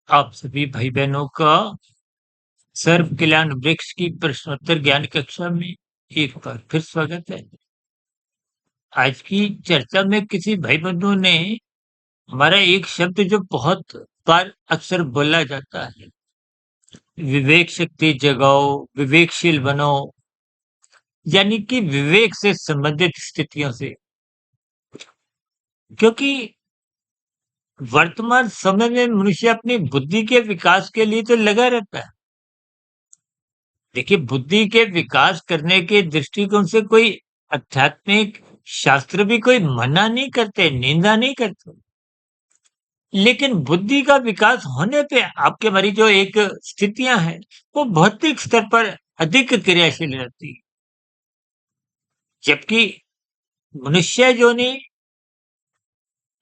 आप सभी भाई बहनों का सर्व कल्याण वृक्ष की प्रश्नोत्तर ज्ञान कक्षा में एक बार फिर स्वागत है। आज की चर्चा में किसी भाई बंधु ने हमारा एक शब्द जो बहुत बार अक्सर बोला जाता है, विवेक शक्ति जगाओ, विवेकशील बनो, यानी कि विवेक से संबंधित स्थितियों से। क्योंकि वर्तमान समय में मनुष्य अपनी बुद्धि के विकास के लिए तो लगा रहता है। देखिए, बुद्धि के विकास करने के दृष्टिकोण से कोई आध्यात्मिक शास्त्र भी कोई मना नहीं करते, निंदा नहीं करते। लेकिन बुद्धि का विकास होने पे आपके हमारी जो एक स्थितियां हैं, वो भौतिक स्तर पर अधिक क्रियाशील रहती है। जबकि मनुष्य जो ने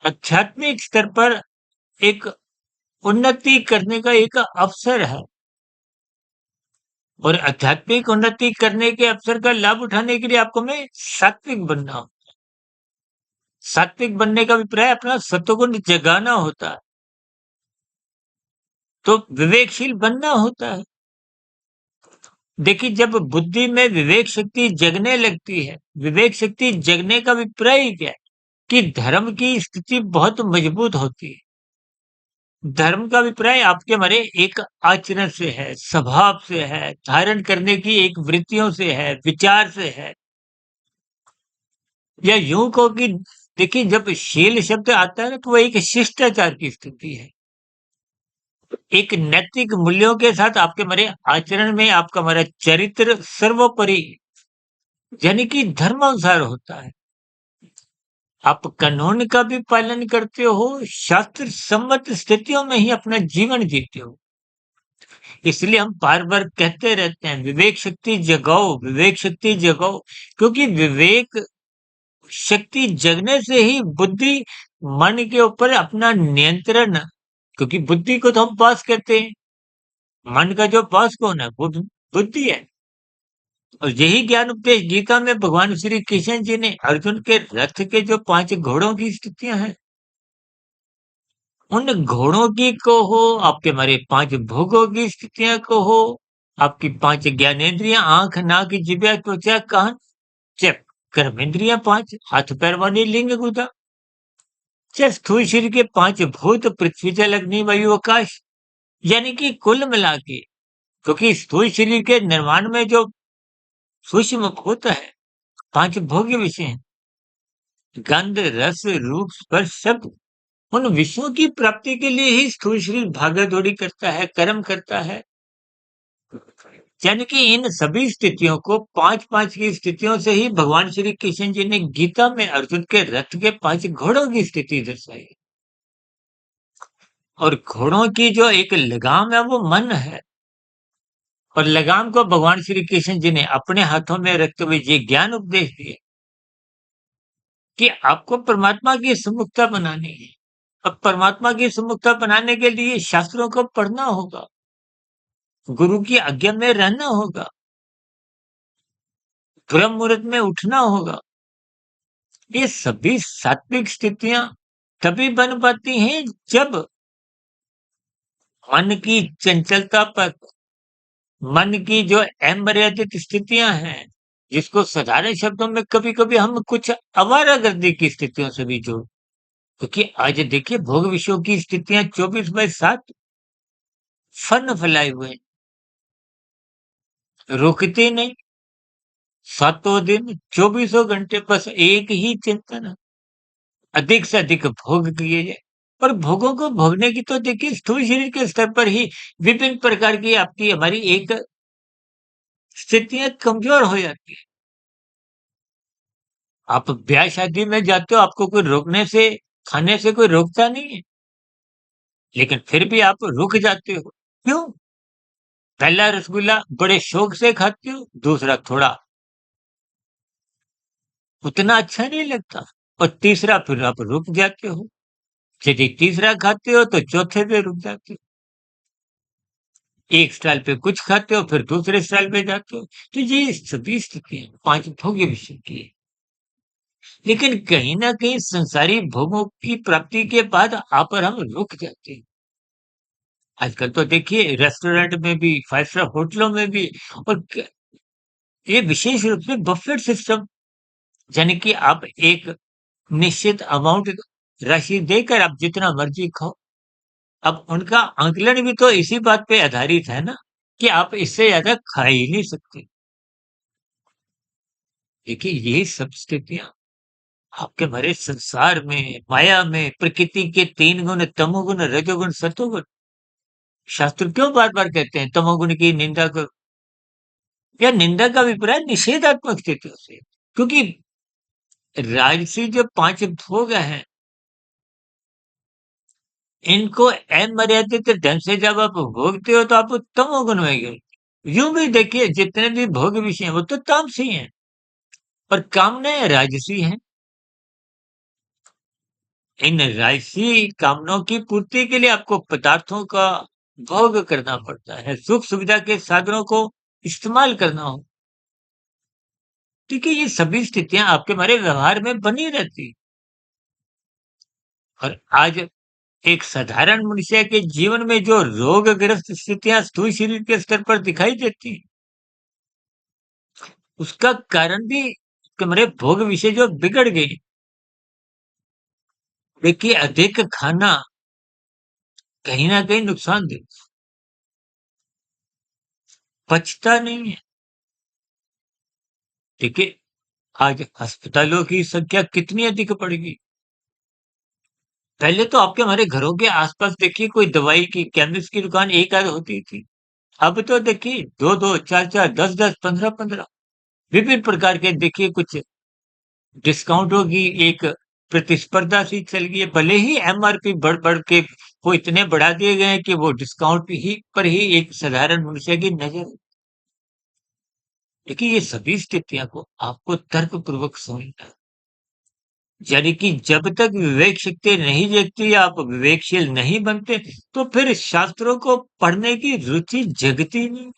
आध्यात्मिक स्तर पर एक उन्नति करने का एक अवसर है और आध्यात्मिक उन्नति करने के अवसर का लाभ उठाने के लिए आपको में सात्विक बनना हो। सात्विक बनने का अभिप्राय अपना सत्वगुण जगाना होता है, तो विवेकशील बनना होता है। देखिए, जब बुद्धि में विवेक शक्ति जगने लगती है, विवेक शक्ति जगने का अभिप्राय ही क्या है कि धर्म की स्थिति बहुत मजबूत होती है। धर्म का अभिप्राय आपके हमारे एक आचरण से है, स्वभाव से है, धारण करने की एक वृत्तियों से है, विचार से है। या यूं कहो कि देखिए, जब शील शब्द आता है ना, तो वो एक शिष्टाचार की स्थिति है। एक नैतिक मूल्यों के साथ आपके हमारे आचरण में आपका हमारा चरित्र सर्वोपरि, यानी कि धर्मानुसार होता है। आप कानून का भी पालन करते हो, शास्त्र सम्मत स्थितियों में ही अपना जीवन जीते हो। इसलिए हम बार बार कहते रहते हैं, विवेक शक्ति जगाओ, विवेक शक्ति जगाओ। क्योंकि विवेक शक्ति जगने से ही बुद्धि मन के ऊपर अपना नियंत्रण, क्योंकि बुद्धि को तो हम पास करते हैं, मन का जो पास कौन है, वो बुद्धि है। और यही ज्ञान उपदेश गीता में भगवान श्री कृष्ण जी ने अर्जुन के रथ के जो 5 घोड़ों की स्थितियां हैं, उन घोड़ों की को हो, आपके हमारे 5 भोगों की स्थितियां को हो, आपकी 5 ज्ञानेंद्रियां, आंख नाक जिह्वा त्वचा कान, चेक कर्मेंद्रियां 5, हाथ पैर वाली लिंग गुदा, चाहे स्थूल शरीर के 5 भूत, पृथ्वी जल अग्नि वायु आकाश, यानी कि कुल मिला के, क्योंकि स्थूल शरीर के निर्माण में जो सूक्ष्म भूत है, 5 भोग्य विषय हैं, गंध रस रूप स्पर्श शब्द, उन विषयों की प्राप्ति के लिए ही स्थूल शरीर भागा दौड़ी करता है, कर्म करता है। यानी कि इन सभी स्थितियों को 5-5 की स्थितियों से ही भगवान श्री कृष्ण जी ने गीता में अर्जुन के रथ के 5 घोड़ों की स्थिति दर्शाई। और घोड़ों की जो एक लगाम है, वो मन है। और लगाम को भगवान श्री कृष्ण जी ने अपने हाथों में रखते हुए ये ज्ञान उपदेश दिए कि आपको परमात्मा की सम्मुखता बनानी है। अब परमात्मा की सम्मुखता बनाने के लिए शास्त्रों को पढ़ना होगा, गुरु की आज्ञा में रहना होगा, ब्रह्म मुहूर्त में उठना होगा। ये सभी सात्विक स्थितियां तभी बन पाती हैं जब मन की चंचलता पर, मन की जो अमर्यादित स्थितियां हैं, जिसको साधारण शब्दों में कभी-कभी हम कुछ आवारागर्दी की स्थितियों से भी जोड़, क्योंकि आज देखिए भोग विषयों की स्थितियां 24/7 फन फैलाए हुए हैं, रुकते नहीं। सातों दिन 24 घंटे बस एक ही चिंतन है, अधिक से अधिक भोग किए जाए। और भोगों को भोगने की तो देखिए स्थूल शरीर के स्तर पर ही विभिन्न प्रकार की आपकी हमारी एक स्थितियां कमजोर हो जाती है। आप ब्याह शादी में जाते हो, आपको कोई रोकने से, खाने से कोई रोकता नहीं है, लेकिन फिर भी आप रुक जाते हो। क्यों? पहला रसगुल्ला बड़े शौक से खाते हो, दूसरा थोड़ा उतना अच्छा नहीं लगता, और तीसरा फिर आप रुक जाते हो। यदि तीसरा खाते हो तो चौथे पे रुक जाते हो। एक स्टाइल पे कुछ खाते हो, फिर दूसरे स्टाइल पे जाते हो। तो ये सभी स्थितियां 5 भोग्य विषय की है। लेकिन कहीं न कहीं संसारी भोगों की प्राप्ति के बाद आप और हम रुक जाते हैं। आजकल तो देखिए रेस्टोरेंट में भी, 5 स्टार होटलों में भी और ये विशेष रूप से बफेट सिस्टम, यानी कि आप एक निश्चित अमाउंट राशि देकर आप जितना मर्जी खाओ। अब उनका आकलन भी तो इसी बात पे आधारित है ना, कि आप इससे ज़्यादा खा ही नहीं सकते। देखिए यही सब स्थितियाँ आपके भरे संसार में, माया में, प्रकृति के 3 गुण तमोगुण, रजोगुण, सतोगुण, शास्त्र क्यों बार-बार कहते हैं तमोगुण की निंदा करो? या निंदा का अभिप्राय निषेधात्मक स्थितियों से। क्योंकि राजसी जो 5 भोग हैं, इनको अमर्यादित ढंग से जब आप भोगते हो तो आप तमोगुण में गिरते। यूँ भी देखिए जितने भी भोग विषय हैं वो तो तामसी हैं और कामनाएँ राजसी हैं। इन राजसी कामनाओं की पूर्ति के लिए आपको पदार्थों का भोग करना पड़ता है, सुख-सुविधा के साधनों को इस्तेमाल करना हो। देखिए ये सभी स्थितियाँ आपके हमारे व्यवहार में बनी रहती हैं और आज एक साधारण मनुष्य के जीवन में जो रोगग्रस्त स्थितियाँ स्थूल शरीर के स्तर पर दिखाई देती हैं, उसका कारण भी हमारे भोग विषय जो बिगड़ गए। देखिए अधिक खाना कहीं न कहीं नुकसानदेह पचता नहीं है। देखिए आज अस्पतालों की संख्या कितनी अधिक बढ़ गई। पहले तो आपके हमारे घरों के आस-पास देखिए कोई दवाई की केमिस्ट की दुकान एक आध होती थी। अब तो देखिए 2-2, 4-4, 10-10, 15-15 विभिन्न प्रकार के देखिए कुछ डिस्काउंटों की एक प्रतिस्पर्धा सी चल गई है। भले ही एमआरपी बढ़-बढ़ के वो इतने बढ़ा दिए गए हैं कि वो डिस्काउंट ही पर ही एक साधारण मनुष्य की नज़र। देखिए ये सभी स्थितियों को आपको तर्कपूर्वक समझना है। यानी कि जब तक विवेक शक्ति नहीं जगती, आप विवेकशील नहीं बनते, तो फिर शास्त्रों को पढ़ने की रुचि जगती नहीं।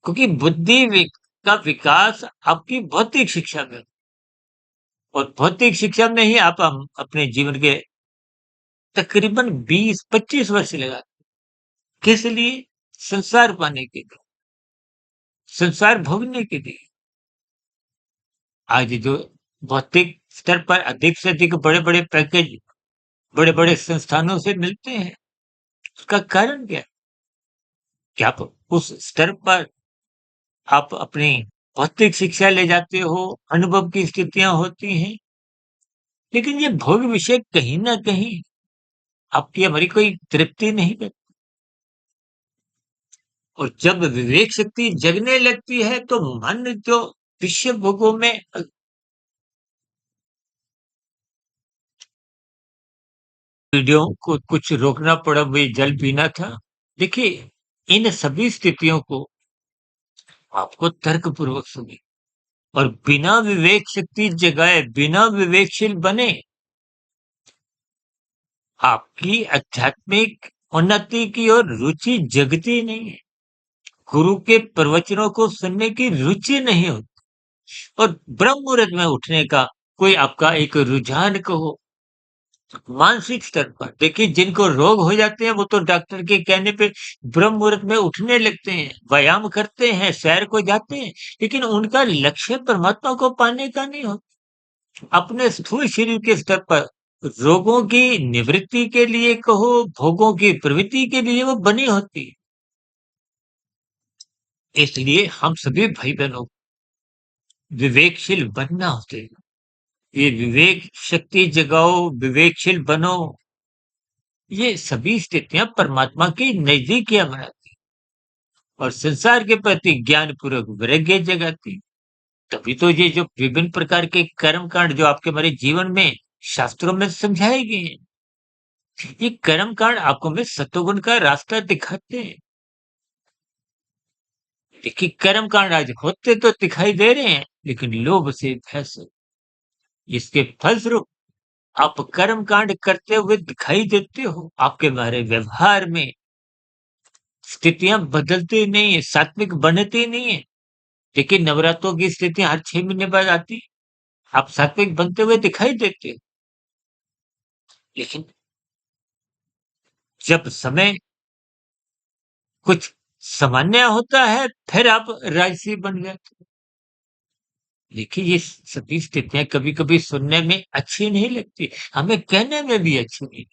क्योंकि का विकास आपकी भौतिक शिक्षा में और भौतिक शिक्षा में ही आप अपने जीवन के तकरीबन 20-25 वर्ष लगा किस लिए? संसार पाने के लिए, संसार भोगने के लिए। आज जो भौतिक स्तर पर अधिक से अधिक बड़े-बड़े पैकेज, बड़े-बड़े संस्थानों से मिलते हैं, उसका कारण क्या है? कि आप उस स्तर पर आप अपनी भौतिक शिक्षा ले जाते हो, अनुभव की स्थितियाँ होती हैं, लेकिन ये भोग विषय कहीं न कहीं आपकी हमारी कोई तृप्ति नहीं करते और जब विवेक शक्ति जगने लगती है, तो मन जो विषय भोगों में वीडियो को कुछ रोकना पड़ा, वही जल पीना था। देखिए, इन सभी स्थितियों को आपको तर्कपूर्वक सुने और बिना विवेक शक्ति जगाए, बिना विवेकशील बने, आपकी आध्यात्मिक उन्नति की ओर रुचि जगती नहीं है। गुरु के प्रवचनों को सुनने की रुचि नहीं होती और ब्रह्म मुहूर्त में उठने का कोई आपका एक रुझान कहो, मानसिक स्तर पर देखिए जिनको रोग हो जाते हैं वो तो डॉक्टर के कहने पे ब्रह्म मुहूर्त में उठने लगते हैं, व्यायाम करते हैं, सैर को जाते हैं, लेकिन उनका लक्ष्य परमात्मा को पाने का नहीं होता। अपने स्थूल शरीर के स्तर पर रोगों की निवृत्ति के लिए कहो, भोगों की प्रवृत्ति के लिए वो बनी होती है। इसलिए हम सभी भाई-बहनों विवेकशील बनना होते ये विवेक शक्ति जगाओ, विवेकशील बनो, ये सभी स्थितियाँ परमात्मा की नज़दीकियाँ बनाती और संसार के प्रति ज्ञानपूर्वक वैराग्य जगाती। तभी तो ये जो विभिन्न प्रकार के कर्म कांड जो आपके हमारे जीवन में शास्त्रों में समझाए गए हैं, ये कर्म कांड आपको में सत्वगुण का रास्ता दिखाते हैं। देखिए कर्म कांड आज होते तो दिखाई दे रहे हैं, लेकिन लोभ से भय से इसके फलस्वरूप आप कर्म कांड करते हुए दिखाई देते हो। आपके हमारे व्यवहार में स्थितियाँ बदलती नहीं है, सात्विक बनती नहीं है। देखिए नवरात्रों की स्थितियाँ हर 6 महीने बाद आती है। आप सात्विक बनते हुए दिखाई देते हो। लेकिन जब समय कुछ सामान्य होता है, फिर आप राजसी बन जाते हो। देखिए, ये सभी स्थितियाँ कभी-कभी सुनने में अच्छी नहीं लगती, हमें कहने में भी अच्छी नहीं,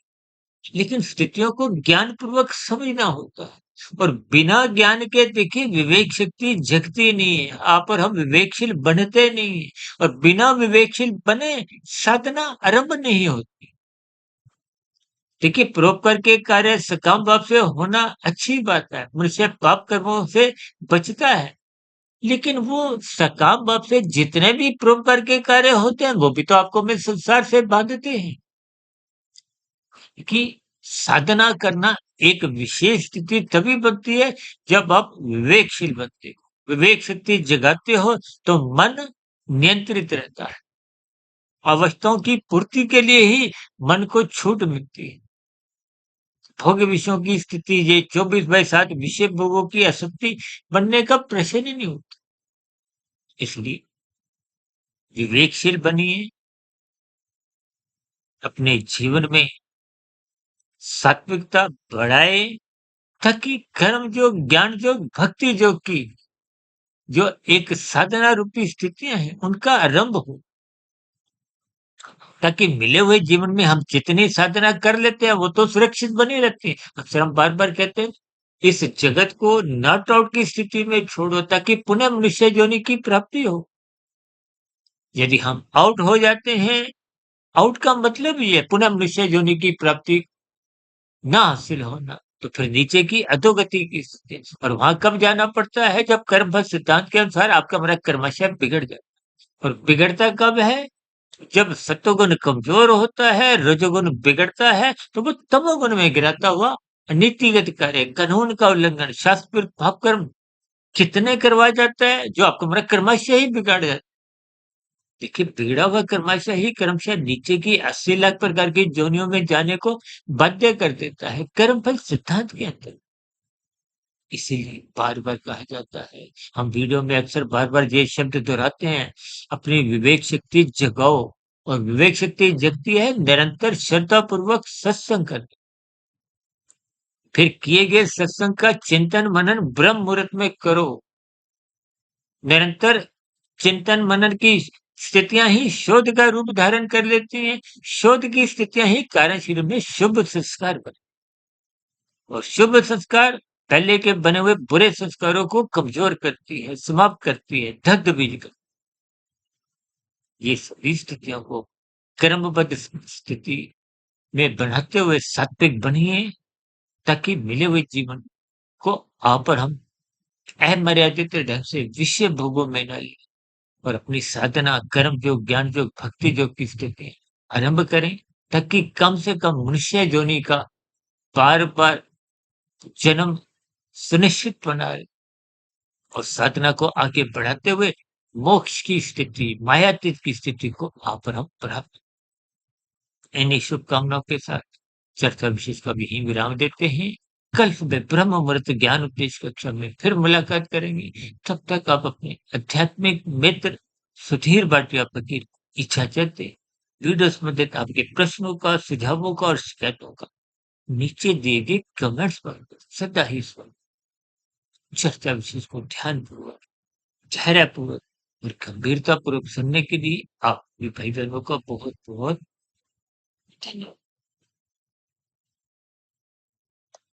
लेकिन स्थितियों को ज्ञानपूर्वक समझना होता है। और बिना ज्ञान के देखिए विवेक शक्ति जगती नहीं है, आप और हम विवेकशील बनते नहीं हैं, और बिना विवेकशील बने साधना आरंभ नहीं होती। देखिए, परोपकार के कार्य सकाम भाव से होना अच्छी बात है, मनुष्य पाप कर्मों से बचता है। लेकिन वो सकाम भाव से जितने भी परोपकार के कार्य होते हैं, वो भी तो आपको में संसार से बांधते हैं। कि साधना करना एक विशेष स्थिति तभी बनती है जब आप विवेकशील बनते हो। विवेक शक्ति जगाते हो तो मन नियंत्रित रहता है। अवस्थाओं की पूर्ति के लिए ही मन को छूट मिलती है। भोग विषयों की स्थिति, ये 24/7 विषय भोगों की आसक्ति बनने का प्रश्न ही नहीं होता। इसलिए विवेकशील बनिए, अपने जीवन में सात्विकता बढ़ाए, ताकि कर्म योग, ज्ञान योग, भक्ति योग की जो एक साधना रूपी स्थितियां हैं, उनका आरंभ हो, ताकि मिले हुए जीवन में हम जितनी साधना कर लेते हैं, वो तो सुरक्षित बनी रहती है। अक्सर हम बार-बार कहते हैं, इस जगत को नॉट आउट की स्थिति में छोड़ो, ताकि पुनः मनुष्य योनि की प्राप्ति हो। यदि हम आउट हो जाते हैं, आउट का मतलब ही है पुनः मनुष्य योनि की प्राप्ति ना हासिल होना, तो फिर नीचे की अधोगति की स्थिति। और वहां कब जाना पड़ता है, जब कर्म फल सिद्धांत के अनुसार आपका हमारा कर्मशय बिगड़ जाए। और बिगड़ता कब है? जब सत्वगुण कमजोर होता है, रजोगुण बिगड़ता है, तो वो तमोगुण में गिराता हुआ नीतिगत कार्य, कानून का उल्लंघन, शास्त्र पाप कर्म कितने करवाया जाता है, जो आपको हमारा कर्मशय ही बिगाड़ जाता है। देखिए, बिगड़ा हुआ कर्मशय ही क्रमशः नीचे की 80 लाख प्रकार की योनियों में जाने को बाध्य कर देता है, कर्मफल सिद्धांत के अंदर। इसीलिए बार-बार कहा जाता है, हम वीडियो में अक्सर बार-बार ये शब्द दोहराते हैं, अपनी विवेक शक्ति जगाओ। और विवेक शक्ति जगती है निरंतर श्रद्धापूर्वक सत्संग करके। फिर किए गए सत्संग का चिंतन मनन ब्रह्म मुहूर्त में करो। निरंतर चिंतन मनन की स्थितियां ही शोध का रूप धारण कर लेती हैं। शोध की स्थितियां ही कारण शरीर में शुभ संस्कार बने, और शुभ संस्कार पहले के बने हुए बुरे संस्कारों को कमजोर करती है, समाप्त करती है, दग्ध बीज कर। ये सभी स्थितियों को क्रमबद्ध स्थिति में बढ़ाते हुए सात्विक बनिए, ताकि मिले हुए जीवन को आप और हम अमर्यादित ढंग से विषय भोगों में न लें, और अपनी साधना, कर्म योग, ज्ञान योग, भक्ति योग की स्थिति आरंभ करें, ताकि कम से कम मनुष्य योनि का बार-बार जन्म सुनिश्चित बना रहे, और साधना को आगे बढ़ाते हुए मोक्ष की स्थिति, मायातीत की स्थिति को आप और हम प्राप्त। इन्हीं शुभकामनाओं के साथ चर्चा विशेष का भी यहीं विराम देते हैं। कल सुबह ब्रह्म मुहूर्त ज्ञान उपदेश कक्षा में फिर मुलाकात करेंगे। तब तक आप अपने आध्यात्मिक मित्र सुधीर भाटिया फकीर को इजाजत दें। वीडियो संबंधित आपके प्रश्नों का, सुझावों का और शिकायतों का नीचे दिए गए कमेंट्स पर सदा ही सुन, चर्चा विशेष को ध्यानपूर्वक, धैर्यपूर्वक और गंभीरतापूर्वक सुनने के लिए आप भी भाई बहनों का बहुत बहुत धन्यवाद।